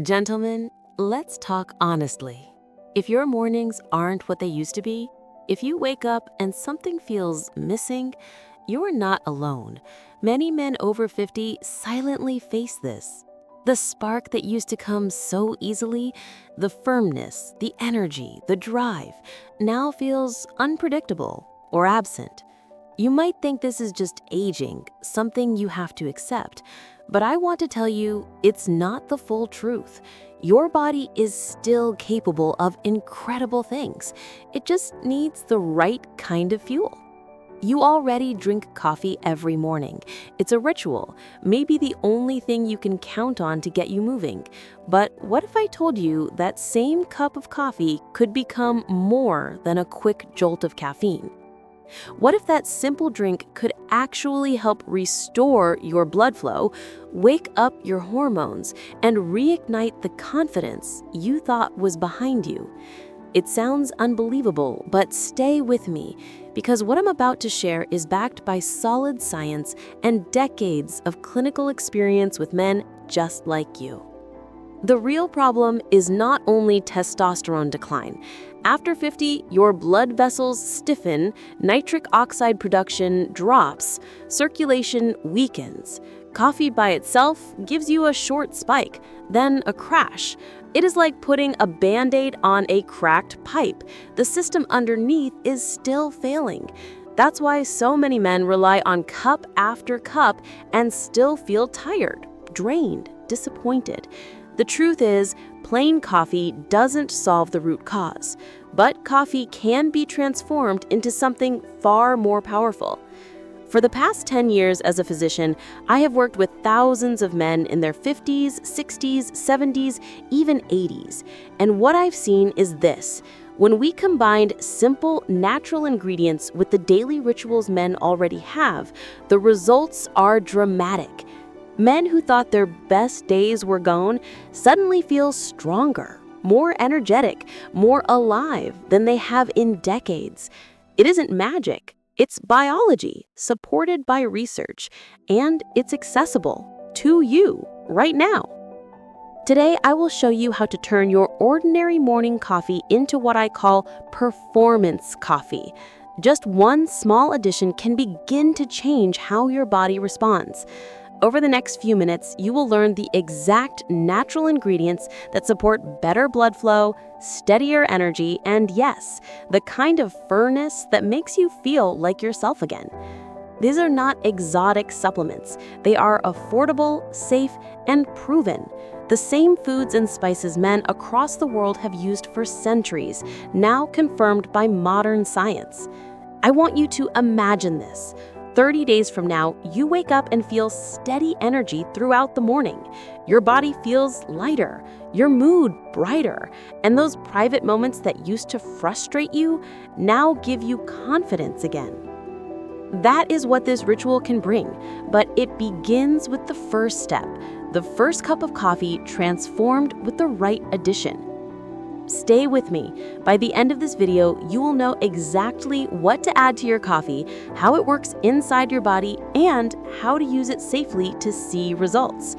Gentlemen, let's talk honestly. If your mornings aren't what they used to be, if you wake up and something feels missing, you're not alone. Many men over 50 silently face this. The spark that used to come so easily, the firmness, the energy, the drive, now feels unpredictable or absent. You might think this is just aging, something you have to accept, but I want to tell you it's not the full truth. Your body is still capable of incredible things. It just needs the right kind of fuel. You already drink coffee every morning. It's a ritual, maybe the only thing you can count on to get you moving. But what if I told you that same cup of coffee could become more than a quick jolt of caffeine? What if that simple drink could actually help restore your blood flow, wake up your hormones, and reignite the confidence you thought was behind you? It sounds unbelievable, but stay with me, because what I'm about to share is backed by solid science and decades of clinical experience with men just like you. The real problem is not only testosterone decline. After 50, your blood vessels stiffen, nitric oxide production drops, circulation weakens. Coffee by itself gives you a short spike, then a crash. It is like putting a Band-Aid on a cracked pipe. The system underneath is still failing. That's why so many men rely on cup after cup and still feel tired, drained, disappointed. The truth is, plain coffee doesn't solve the root cause, but coffee can be transformed into something far more powerful. For the past 10 years as a physician, I have worked with thousands of men in their 50s, 60s, 70s, even 80s. And what I've seen is this. When we combined simple, natural ingredients with the daily rituals men already have, the results are dramatic. Men who thought their best days were gone suddenly feel stronger, more energetic, more alive than they have in decades. It isn't magic. It's biology, supported by research, and it's accessible to you right now. Today, I will show you how to turn your ordinary morning coffee into what I call performance coffee. Just one small addition can begin to change how your body responds. Over the next few minutes, you will learn the exact natural ingredients that support better blood flow, steadier energy, and yes, the kind of firmness that makes you feel like yourself again. These are not exotic supplements. They are affordable, safe, and proven. The same foods and spices men across the world have used for centuries, now confirmed by modern science. I want you to imagine this. 30 days from now, you wake up and feel steady energy throughout the morning. Your body feels lighter, your mood brighter, and those private moments that used to frustrate you now give you confidence again. That is what this ritual can bring, but it begins with the first step, the first cup of coffee transformed with the right addition. Stay with me. By the end of this video, you will know exactly what to add to your coffee, how it works inside your body, and how to use it safely to see results.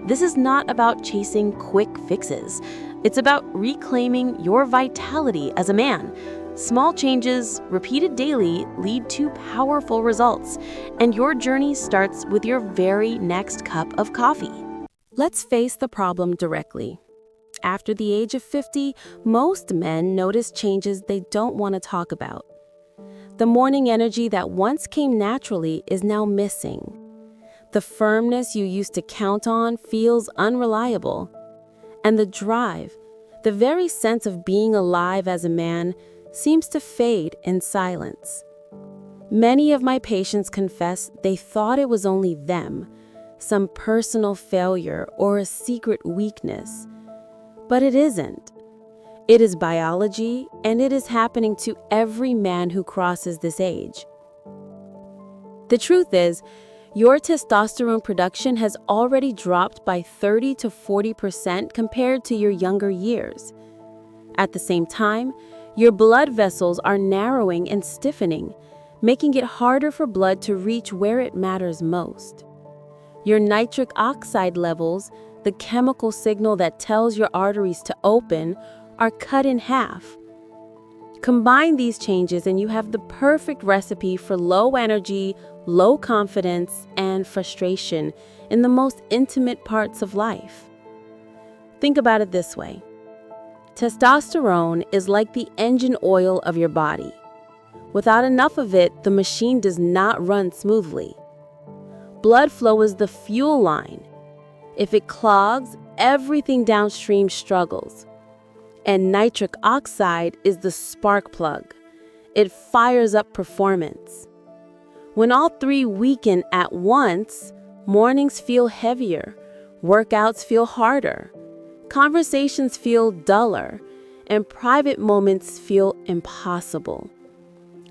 This is not about chasing quick fixes. It's about reclaiming your vitality as a man. Small changes, repeated daily, lead to powerful results, and your journey starts with your very next cup of coffee. Let's face the problem directly. After the age of 50, most men notice changes they don't want to talk about. The morning energy that once came naturally is now missing. The firmness you used to count on feels unreliable. And the drive, the very sense of being alive as a man, seems to fade in silence. Many of my patients confess they thought it was only them, some personal failure or a secret weakness. But it isn't. It is biology, and it is happening to every man who crosses this age. The truth is, your testosterone production has already dropped by 30 to 40% compared to your younger years. At the same time, your blood vessels are narrowing and stiffening, making it harder for blood to reach where it matters most. Your nitric oxide levels, the chemical signal that tells your arteries to open, are cut in half. Combine these changes and you have the perfect recipe for low energy, low confidence, and frustration in the most intimate parts of life. Think about it this way. Testosterone is like the engine oil of your body. Without enough of it, the machine does not run smoothly. Blood flow is the fuel line. If it clogs, everything downstream struggles. And nitric oxide is the spark plug. It fires up performance. When all three weaken at once, mornings feel heavier, workouts feel harder, conversations feel duller, and private moments feel impossible.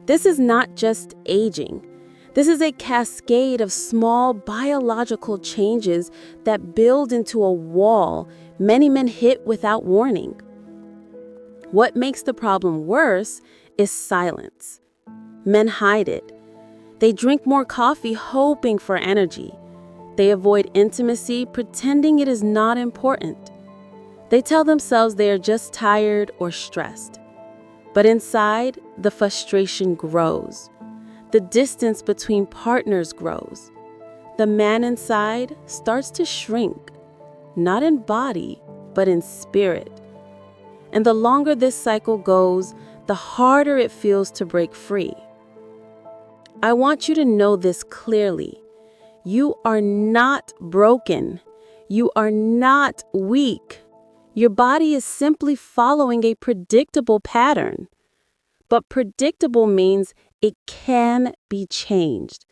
This is not just aging. This is a cascade of small biological changes that build into a wall many men hit without warning. What makes the problem worse is silence. Men hide it. They drink more coffee hoping for energy. They avoid intimacy pretending it is not important. They tell themselves they are just tired or stressed. But inside, the frustration grows. The distance between partners grows. The man inside starts to shrink, not in body, but in spirit. And the longer this cycle goes, the harder it feels to break free. I want you to know this clearly. You are not broken. You are not weak. Your body is simply following a predictable pattern. But predictable means it can be changed.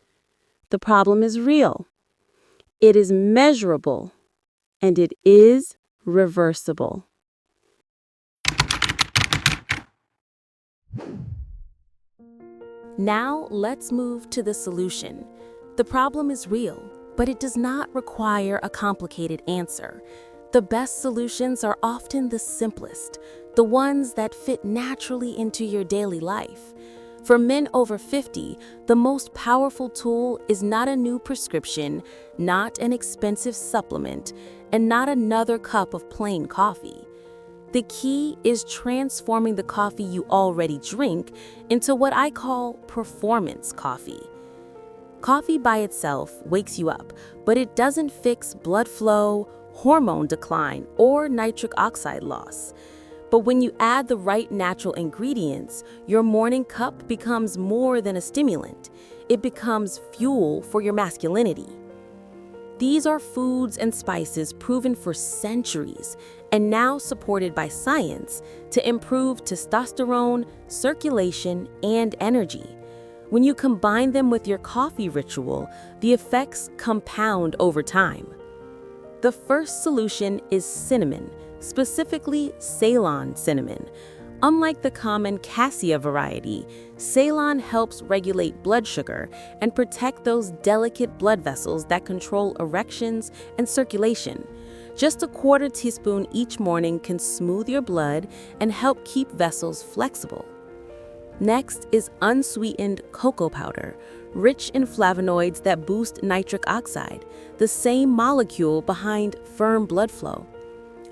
The problem is real. It is measurable, and it is reversible. Now let's move to the solution. The problem is real, but it does not require a complicated answer. The best solutions are often the simplest, the ones that fit naturally into your daily life. For men over 50, the most powerful tool is not a new prescription, not an expensive supplement, and not another cup of plain coffee. The key is transforming the coffee you already drink into what I call performance coffee. Coffee by itself wakes you up, but it doesn't fix blood flow, hormone decline, or nitric oxide loss. But when you add the right natural ingredients, your morning cup becomes more than a stimulant. It becomes fuel for your masculinity. These are foods and spices proven for centuries and now supported by science to improve testosterone, circulation, and energy. When you combine them with your coffee ritual, the effects compound over time. The first solution is cinnamon, specifically Ceylon cinnamon. Unlike the common cassia variety, Ceylon helps regulate blood sugar and protect those delicate blood vessels that control erections and circulation. Just a quarter teaspoon each morning can smooth your blood and help keep vessels flexible. Next is unsweetened cocoa powder, rich in flavonoids that boost nitric oxide, the same molecule behind firm blood flow.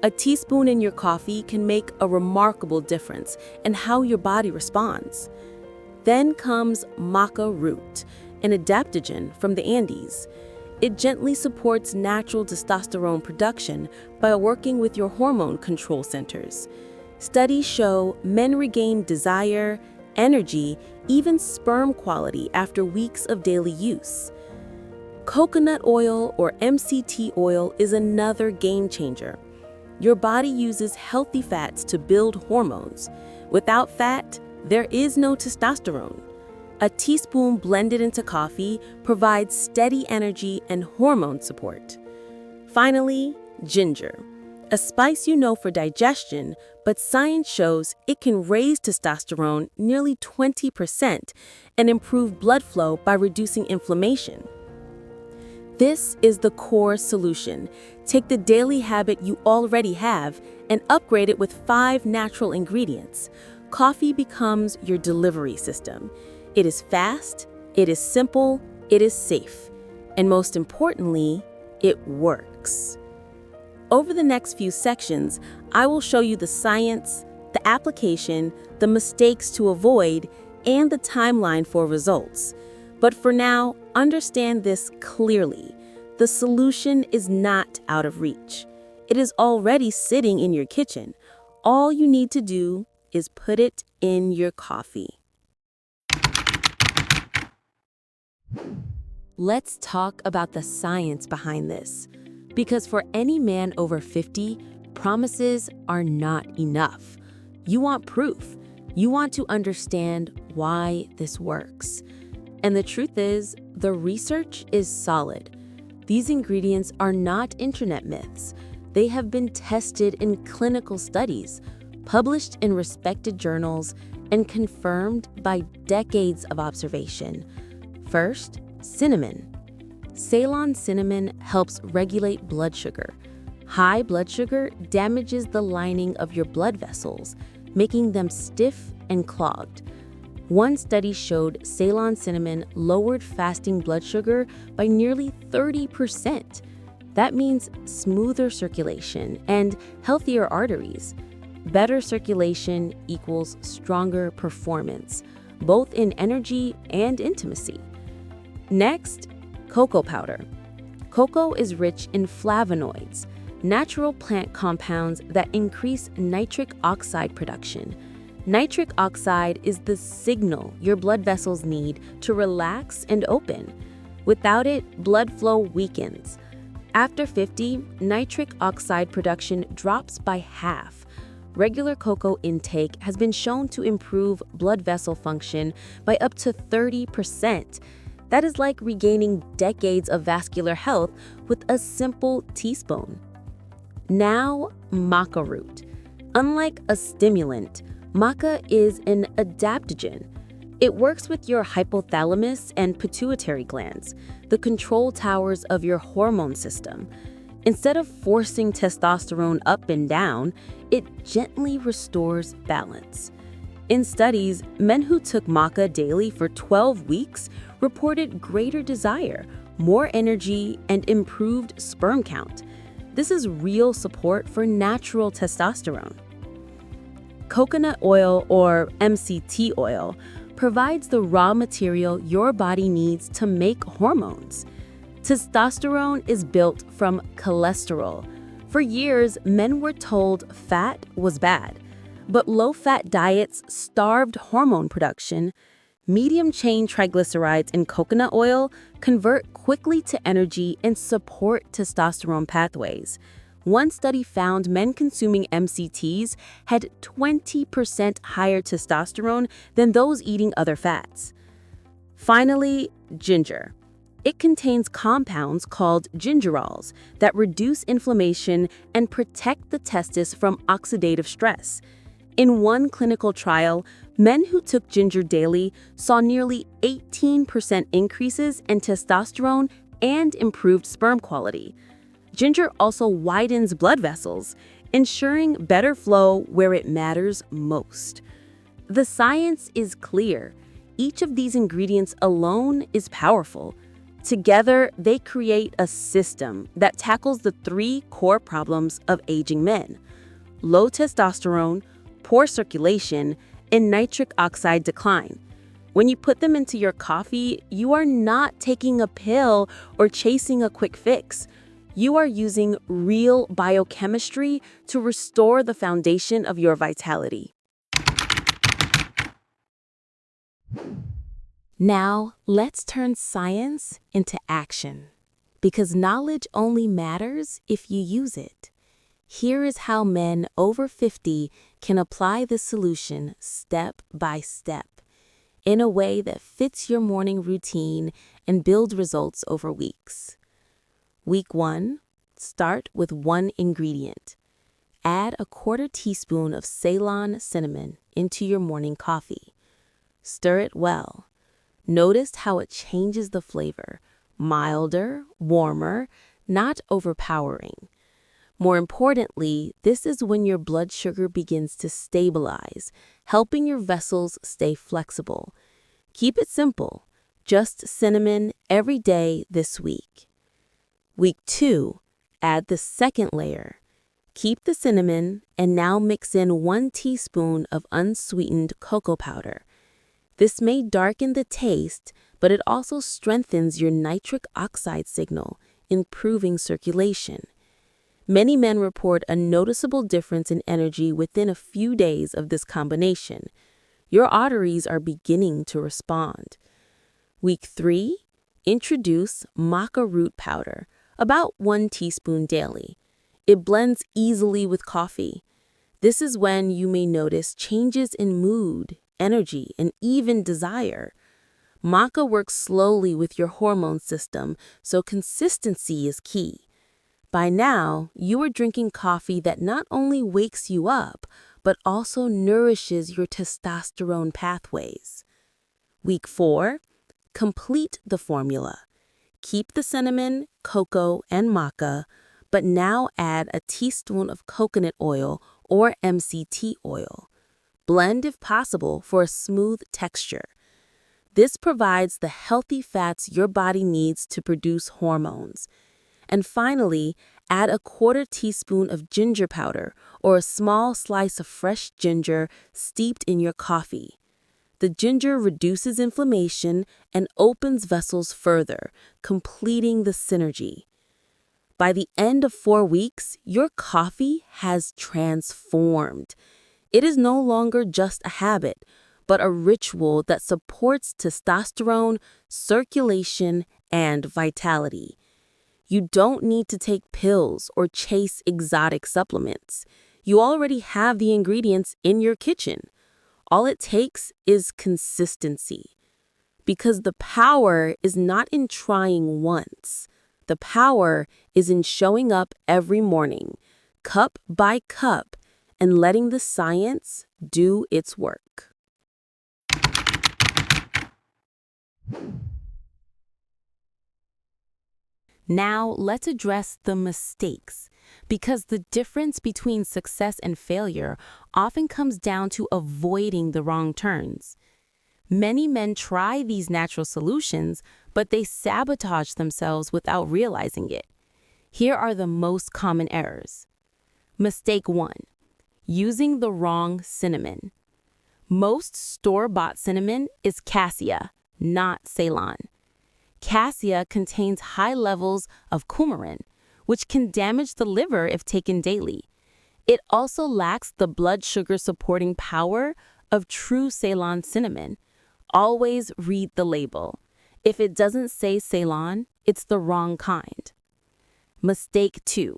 A teaspoon in your coffee can make a remarkable difference in how your body responds. Then comes maca root, an adaptogen from the Andes. It gently supports natural testosterone production by working with your hormone control centers. Studies show men regain desire, energy, even sperm quality after weeks of daily use. Coconut oil or MCT oil is another game changer. Your body uses healthy fats to build hormones. Without fat, there is no testosterone. A teaspoon blended into coffee provides steady energy and hormone support. Finally, ginger. A spice you know for digestion, but science shows it can raise testosterone nearly 20% and improve blood flow by reducing inflammation. This is the core solution. Take the daily habit you already have and upgrade it with 5 natural ingredients. Coffee becomes your delivery system. It is fast, it is simple, it is safe, and most importantly, it works. Over the next few sections, I will show you the science, the application, the mistakes to avoid, and the timeline for results. But for now, understand this clearly. The solution is not out of reach. It is already sitting in your kitchen. All you need to do is put it in your coffee. Let's talk about the science behind this. Because for any man over 50, promises are not enough. You want proof. You want to understand why this works. And the truth is, the research is solid. These ingredients are not internet myths. They have been tested in clinical studies, published in respected journals, and confirmed by decades of observation. First, cinnamon. Ceylon cinnamon helps regulate blood sugar. High blood sugar damages the lining of your blood vessels, making them stiff and clogged. One study showed Ceylon cinnamon lowered fasting blood sugar by nearly 30%. That means smoother circulation and healthier arteries. Better circulation equals stronger performance, both in energy and intimacy. Next, cocoa powder. Cocoa is rich in flavonoids, natural plant compounds that increase nitric oxide production. Nitric oxide is the signal your blood vessels need to relax and open. Without it, blood flow weakens. After 50, nitric oxide production drops by half. Regular cocoa intake has been shown to improve blood vessel function by up to 30%. That is like regaining decades of vascular health with a simple teaspoon. Now, maca root. Unlike a stimulant, maca is an adaptogen. It works with your hypothalamus and pituitary glands, the control towers of your hormone system. Instead of forcing testosterone up and down, it gently restores balance. In studies, men who took maca daily for 12 weeks reported greater desire, more energy, and improved sperm count. This is real support for natural testosterone. Coconut oil, or MCT oil, provides the raw material your body needs to make hormones. Testosterone is built from cholesterol. For years, men were told fat was bad, but low-fat diets starved hormone production. Medium-chain triglycerides in coconut oil convert quickly to energy and support testosterone pathways. One study found men consuming MCTs had 20% higher testosterone than those eating other fats. Finally, ginger. It contains compounds called gingerols that reduce inflammation and protect the testis from oxidative stress. In one clinical trial, men who took ginger daily saw nearly 18% increases in testosterone and improved sperm quality. Ginger also widens blood vessels, ensuring better flow where it matters most. The science is clear. Each of these ingredients alone is powerful. Together, they create a system that tackles the three core problems of aging men: low testosterone, poor circulation, and nitric oxide decline. When you put them into your coffee, you are not taking a pill or chasing a quick fix. You are using real biochemistry to restore the foundation of your vitality. Now, let's turn science into action, because knowledge only matters if you use it. Here is how men over 50 can apply this solution step by step, in a way that fits your morning routine and builds results over weeks. Week 1, start with one ingredient. Add a 1/4 teaspoon of Ceylon cinnamon into your morning coffee. Stir it well. Notice how it changes the flavor: milder, warmer, not overpowering. More importantly, this is when your blood sugar begins to stabilize, helping your vessels stay flexible. Keep it simple, just cinnamon every day this week. Week 2, add the second layer. Keep the cinnamon and now mix in 1 teaspoon of unsweetened cocoa powder. This may darken the taste, but it also strengthens your nitric oxide signal, improving circulation. Many men report a noticeable difference in energy within a few days of this combination. Your arteries are beginning to respond. Week 3, introduce maca root powder, about 1 teaspoon daily. It blends easily with coffee. This is when you may notice changes in mood, energy, and even desire. Maca works slowly with your hormone system, so consistency is key. By now, you are drinking coffee that not only wakes you up, but also nourishes your testosterone pathways. Week 4, complete the formula. Keep the cinnamon, cocoa, and maca, but now add a teaspoon of coconut oil or MCT oil. Blend if possible for a smooth texture. This provides the healthy fats your body needs to produce hormones. And finally, add a 1/4 teaspoon of ginger powder or a small slice of fresh ginger steeped in your coffee. The ginger reduces inflammation and opens vessels further, completing the synergy. By the end of 4 weeks, your coffee has transformed. It is no longer just a habit, but a ritual that supports testosterone, circulation, and vitality. You don't need to take pills or chase exotic supplements. You already have the ingredients in your kitchen. All it takes is consistency. Because the power is not in trying once. The power is in showing up every morning, cup by cup, and letting the science do its work. Now, let's address the mistakes, because the difference between success and failure often comes down to avoiding the wrong turns. Many men try these natural solutions, but they sabotage themselves without realizing it. Here are the most common errors. Mistake 1. Using the wrong cinnamon. Most store-bought cinnamon is cassia, not Ceylon. Cassia contains high levels of coumarin, which can damage the liver if taken daily. It also lacks the blood sugar supporting power of true Ceylon cinnamon. Always read the label. If it doesn't say Ceylon, it's the wrong kind. Mistake 2.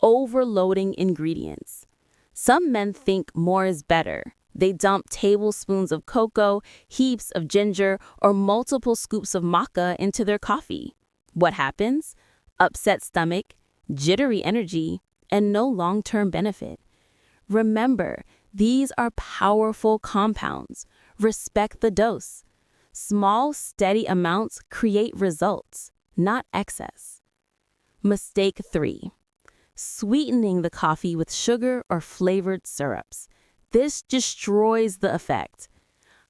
Overloading ingredients. Some men think more is better. They dump tablespoons of cocoa, heaps of ginger, or multiple scoops of maca into their coffee. What happens? Upset stomach, jittery energy, and no long-term benefit. Remember, these are powerful compounds. Respect the dose. Small, steady amounts create results, not excess. Mistake 3. Sweetening the coffee with sugar or flavored syrups. This destroys the effect.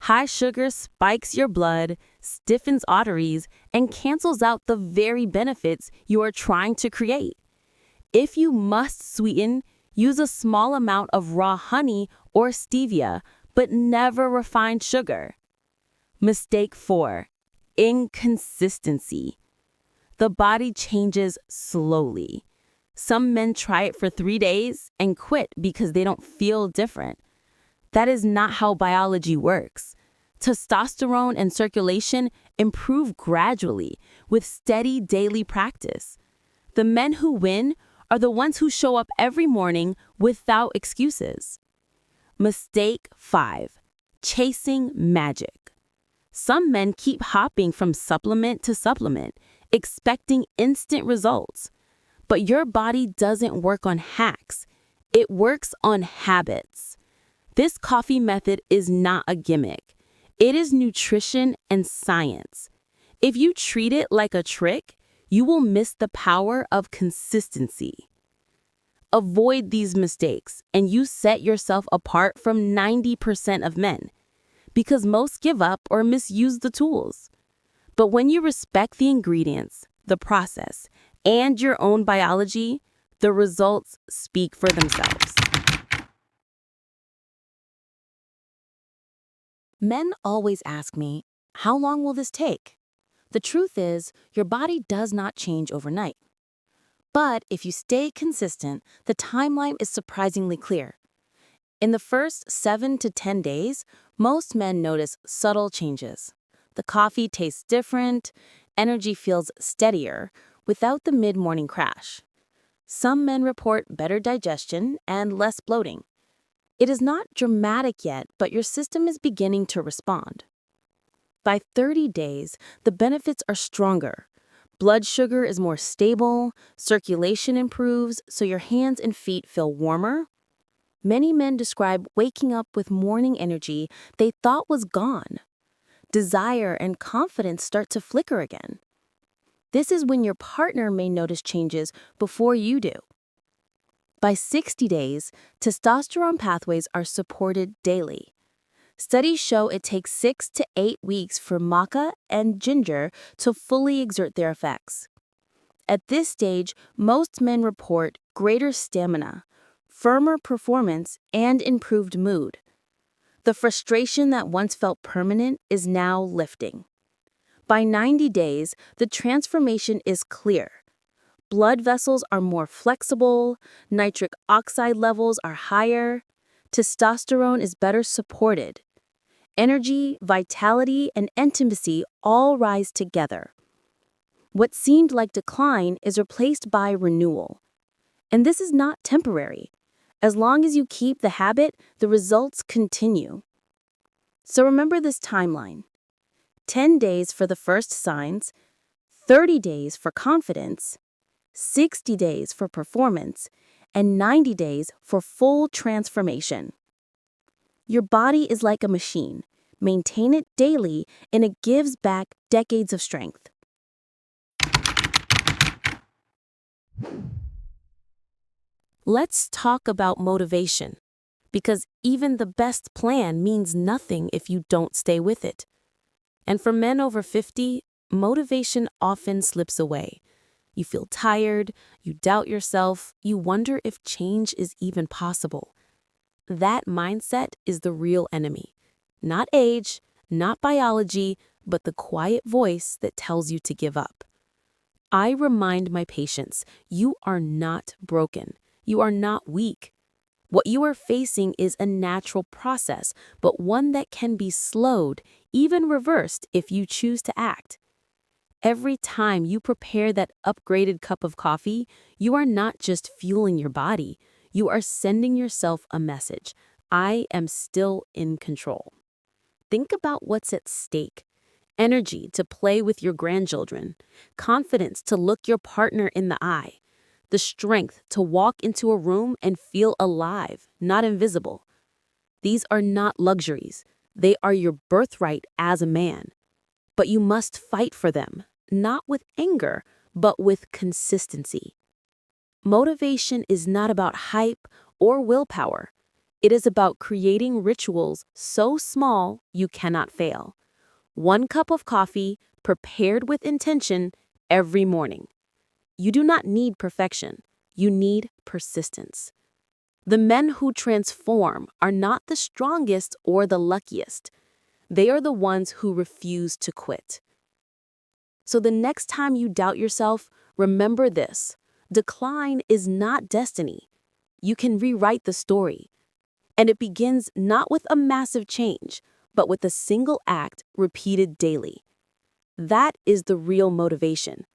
High sugar spikes your blood, stiffens arteries, and cancels out the very benefits you are trying to create. If you must sweeten, use a small amount of raw honey or stevia, but never refined sugar. Mistake 4. Inconsistency. The body changes slowly. Some men try it for 3 days and quit because they don't feel different. That is not how biology works. Testosterone and circulation improve gradually with steady daily practice. The men who win are the ones who show up every morning without excuses. Mistake 5. Chasing magic. Some men keep hopping from supplement to supplement, expecting instant results. But your body doesn't work on hacks. It works on habits. This coffee method is not a gimmick. It is nutrition and science. If you treat it like a trick, you will miss the power of consistency. Avoid these mistakes, and you set yourself apart from 90% of men, because most give up or misuse the tools. But when you respect the ingredients, the process, and your own biology, The results speak for themselves. Men always ask me, how long will this take? The truth is, your body does not change overnight. But if you stay consistent, the timeline is surprisingly clear. In the first 7 to 10 days, most men notice subtle changes. The coffee tastes different, energy feels steadier, without the mid-morning crash. Some men report better digestion and less bloating. It is not dramatic yet, but your system is beginning to respond. By 30 days, the benefits are stronger. Blood sugar is more stable, circulation improves, so your hands and feet feel warmer. Many men describe waking up with morning energy they thought was gone. Desire and confidence start to flicker again. This is when your partner may notice changes before you do. By 60 days, testosterone pathways are supported daily. Studies show it takes 6 to 8 weeks for maca and ginger to fully exert their effects. At this stage, most men report greater stamina, firmer performance, and improved mood. The frustration that once felt permanent is now lifting. By 90 days, the transformation is clear. Blood vessels are more flexible, nitric oxide levels are higher, testosterone is better supported. Energy, vitality, and intimacy all rise together. What seemed like decline is replaced by renewal. And this is not temporary. As long as you keep the habit, the results continue. So remember this timeline. 10 days for the first signs, 30 days for confidence, 60 days for performance, and 90 days for full transformation. Your body is like a machine. Maintain it daily, and it gives back decades of strength. Let's talk about motivation, because even the best plan means nothing if you don't stay with it. And for men over 50, motivation often slips away. You feel tired, you doubt yourself, you wonder if change is even possible. That mindset is the real enemy. Not age, not biology, but the quiet voice that tells you to give up. I remind my patients, you are not broken. You are not weak. What you are facing is a natural process, but one that can be slowed, even reversed if you choose to act. Every time you prepare that upgraded cup of coffee, you are not just fueling your body. You are sending yourself a message. I am still in control. Think about what's at stake. Energy to play with your grandchildren, confidence to look your partner in the eye, the strength to walk into a room and feel alive, not invisible. These are not luxuries. They are your birthright as a man. But you must fight for them, not with anger, but with consistency. Motivation is not about hype or willpower. It is about creating rituals so small you cannot fail. 1 cup of coffee, prepared with intention, every morning. You do not need perfection. You need persistence. The men who transform are not the strongest or the luckiest. They are the ones who refuse to quit. So the next time you doubt yourself, remember this. Decline is not destiny. You can rewrite the story. And it begins not with a massive change, but with a single act repeated daily. That is the real motivation.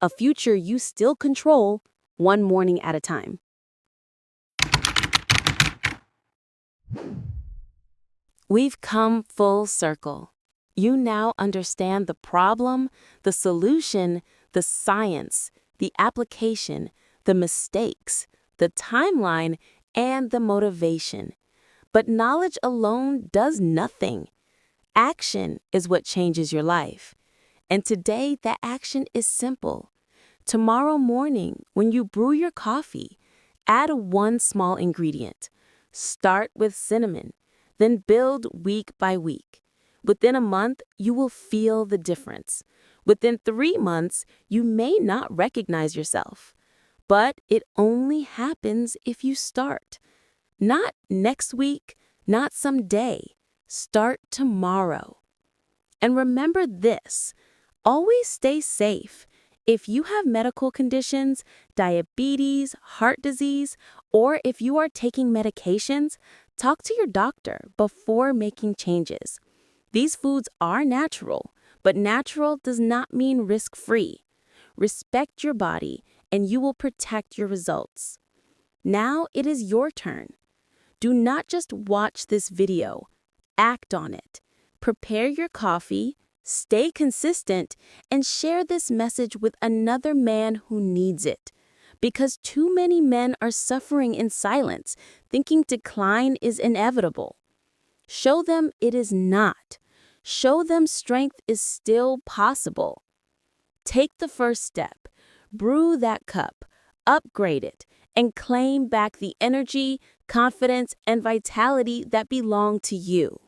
A future you still control, one morning at a time. We've come full circle. You now understand the problem, the solution, the science, the application, the mistakes, the timeline, and the motivation. But knowledge alone does nothing. Action is what changes your life. And today, that action is simple. Tomorrow morning, when you brew your coffee, add 1 small ingredient. Start with cinnamon, then build week by week. Within a month, you will feel the difference. Within 3 months, you may not recognize yourself. But it only happens if you start. Not next week, not someday. Start tomorrow. And remember this, always stay safe. If you have medical conditions, diabetes, heart disease, or if you are taking medications, talk to your doctor before making changes. These foods are natural, but natural does not mean risk-free. Respect your body, and you will protect your results. Now it is your turn. Do not just watch this video. Act on it. Prepare your coffee, stay consistent, and share this message with another man who needs it. Because too many men are suffering in silence, thinking decline is inevitable. Show them it is not. Show them strength is still possible. Take the first step. Brew that cup. Upgrade it. And claim back the energy, confidence, and vitality that belong to you.